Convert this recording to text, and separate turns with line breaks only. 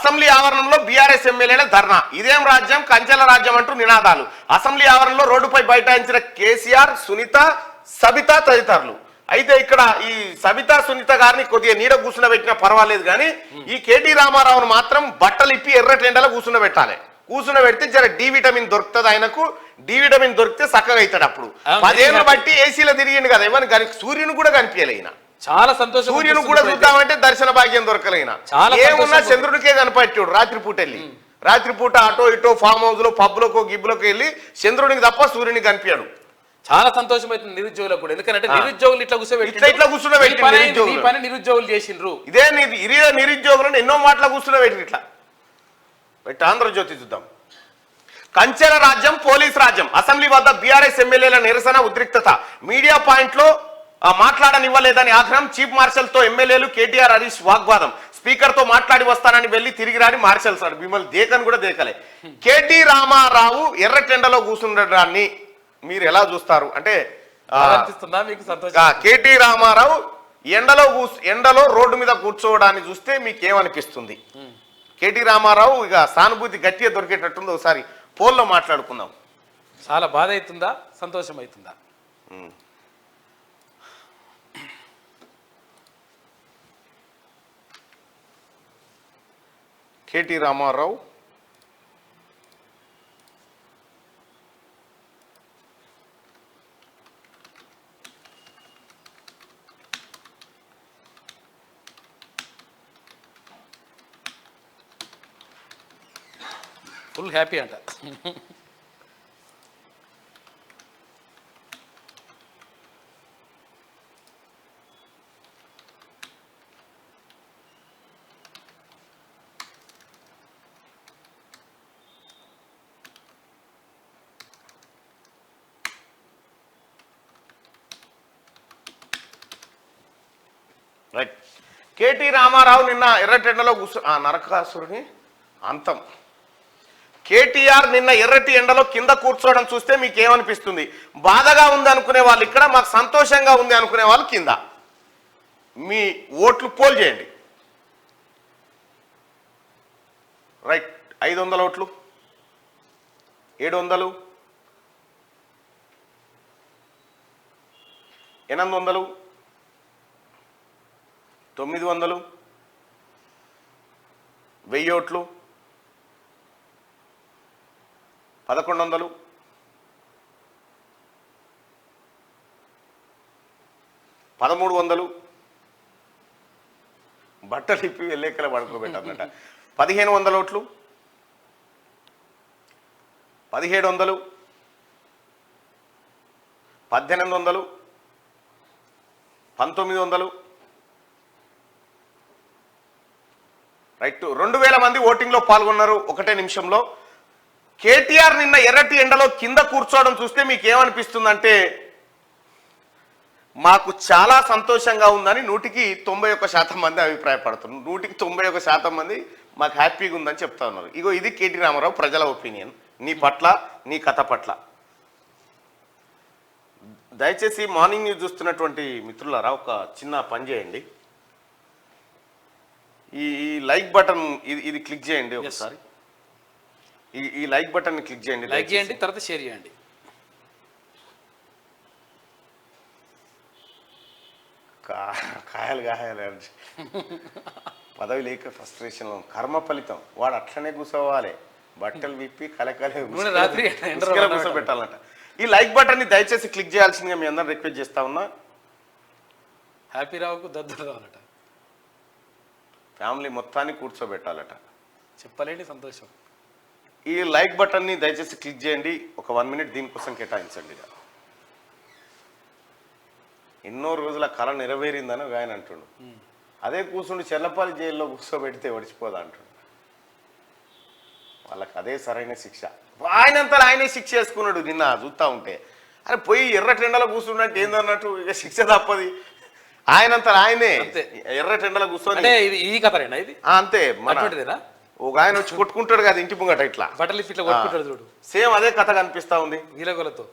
Assembly ఆవరణంలో BRS ఎమ్మెల్యేల ధర్నా. ఇదేం రాజ్యం, కంచెల రాజ్యం అంటూ నినాదాలు. అసెంబ్లీ ఆవరణలో రోడ్డుపై బైఠాయించిన కేసీఆర్, సునీత, సబితా తదితరులు. అయితే ఇక్కడ ఈ సబితా, సునీత గారిని కొద్దిగా నీడ కూర్చున్న పెట్టినా పర్వాలేదు, కానీ ఈ కేటీ రామారావును మాత్రం బట్టలు ఇప్పి ఎర్రటెండలో కూర్చున్న పెట్టాలి. కూర్చున్న పెడితే జర డి విటమిన్ దొరుకుతుంది. ఆయనకు డి విటమిన్ దొరికితే చక్కగా అవుతాడు. అప్పుడు 10 ఏళ్ళు బట్టి ఏసీలో తిరిగిండు కదా, ఏమని సూర్యుని కూడా కనిపించలే. ఈయన
చాలా సంతోషం.
సూర్యుని కూడా చూద్దామంటే దర్శన భాగ్యం దొరకలేన. ఏమున్నా చంద్రునికే కనపట్టాడు. రాత్రిపూట వెళ్ళి రాత్రిపూట అటో ఇటో ఫామ్ హౌస్ లో పబ్లకు గిబ్బులకు వెళ్ళి చంద్రునికి తప్ప సూర్యుని కనిపించాడు.
చాలా సంతోషం అవుతుంది నిరుద్యోగులకు కూడా. ఎందుకంటే నిరుద్యోగులు ఇట్లా
కూర్చోబెట్టి
పని నిరుద్యోగులు చేసిండ్రు.
ఇదే నిరుద్యోగులను ఎన్నో మాటలు కూర్చోబెట్టి ఇట్లా పెట్టి. ఆంధ్రజ్యోతి చూద్దాం. కంచెల రాజ్యం, పోలీస్ రాజ్యం. అసెంబ్లీ వద్ద బీఆర్ఎస్ ఎమ్మెల్యేల నిరసన, ఉద్రిక్తత. మీడియా పాయింట్ లో మాట్లాడనివ్వలేదని ఆగ్రహం. చీఫ్ మార్షల్ తో ఎమ్మెల్యేలు కేటీఆర్, హరీష్ వాగ్వాదం. స్పీకర్ తో మాట్లాడి వస్తానని వెళ్లి తిరిగి రాని మార్షల్ సార్. మిమ్మల్ని దేకని కూడా దేకలే. కేటీ రామారావు ఎర్రటెండలో కూర్చుండడాన్ని మీరు ఎలా చూస్తారు అంటే, కేటీ రామారావు ఎండలో రోడ్డు మీద కూర్చోవడాన్ని చూస్తే మీకేమనిపిస్తుంది? కేటీ రామారావు ఇక సానుభూతి గట్టిగా దొరికేటట్టుంది. ఒకసారి పోల్లో మాట్లాడుకుందాం.
చాలా బాధ అవుతుందా, సంతోషం అవుతుందా?
కేటీ రామారావు
ఫుల్ హ్యాపీ అంట.
రైట్. కేటీ రామారావు నిన్న ఎర్రటెండలో నరకాసురుని అంతం. కేటీఆర్ నిన్న ఎర్రటి ఎండలో కింద కూర్చోవడం చూస్తే మీకు ఏమనిపిస్తుంది? బాధగా ఉంది అనుకునే వాళ్ళు ఇక్కడ, మాకు సంతోషంగా ఉంది అనుకునే వాళ్ళు కింద. మీ ఓట్లు పోల్ చేయండి. రైట్. 500 ఓట్లు, 700, 800, 900, 1000 ఓట్లు, 1100, 1300, బట్టలు ఇప్పి వెళ్ళేకల పడుకోబెట్టన్నట. 1500 ఓట్లు, 1700, 1800, 1900. రైట్. 2000 మంది ఓటింగ్లో పాల్గొన్నారు ఒకటే నిమిషంలో. కేటీఆర్ నిన్న ఎర్రటి ఎండలో కింద కూర్చోవడం చూస్తే మీకు ఏమనిపిస్తుందంటే, మాకు చాలా సంతోషంగా ఉందని 191% మంది అభిప్రాయపడుతున్నారు. 191% మంది మాకు హ్యాపీగా ఉందని చెప్తా ఉన్నారు. ఇగో ఇది కేటీ రామారావు ప్రజల ఒపీనియన్ నీ పట్ల, నీ కథ పట్ల. దయచేసి మార్నింగ్ న్యూస్ చూస్తున్నటువంటి మిత్రులారా ఒక చిన్న పని చేయండి. ఈ లైక్ బటన్ ఇది క్లిక్ చేయండి ఒకసారి. ఈ లైక్ బటన్ క్లిక్ చేయండి,
లైక్ చేయండి, తర్వాత షేర్ చేయండి.
కాయలు పదవి లేక ఫ్రస్ట్రేషన్, కర్మ ఫలితం. వాడు అట్లనే కూర్చోవాలి, బట్టలు విప్పి కూర్చోబెట్టాలంట. ఈ లైక్ బటన్ ని దయచేసి క్లిక్ చేయాల్సిందిగా మీ అందరూ రిక్వెస్ట్ చేస్తా ఉన్నా.
హ్యాపీ రావుకు దద్దులు రావాలట,
ఫ్యామిలీ మొత్తాన్ని కూర్చోబెట్టాలట.
చెప్పలేండి సంతోషం.
ఈ లైక్ బటన్ ని దయచేసి క్లిక్ చేయండి. ఒక 1 మినిట్ దీనికోసం కేటాయించండి. ఎన్నో రోజుల కళ నెరవేరిందని ఒక ఆయన అంటుండు. అదే కూర్చుండి చెర్లపల్లి జైల్లో కూర్చోబెడితే ఒడిచిపోదా అంటుండు. వాళ్ళకి అదే సరైన శిక్ష. ఆయనంతా ఆయనే శిక్ష చేసుకున్నాడు. నిన్న చూస్తా ఉంటే అరే పోయి ఎర్రటెండలో కూర్చున్నట్టు ఏందన్నట్టు ఇక శిక్ష తప్పది. ఆయనంతా ఆయనే ఎర్రటెండలో కూర్చొని
ఈ కథ ఇది
అంతే. ఒక ఆయన వచ్చి కొట్టుకుంటాడు కదా ఇంటి ముంగట, ఇట్లా
బట్టలు ఇట్లా కొట్టుకుంటాడు చూడు,
సేమ్ అదే కథ కనిపిస్తా ఉంది
వీరగోలతో.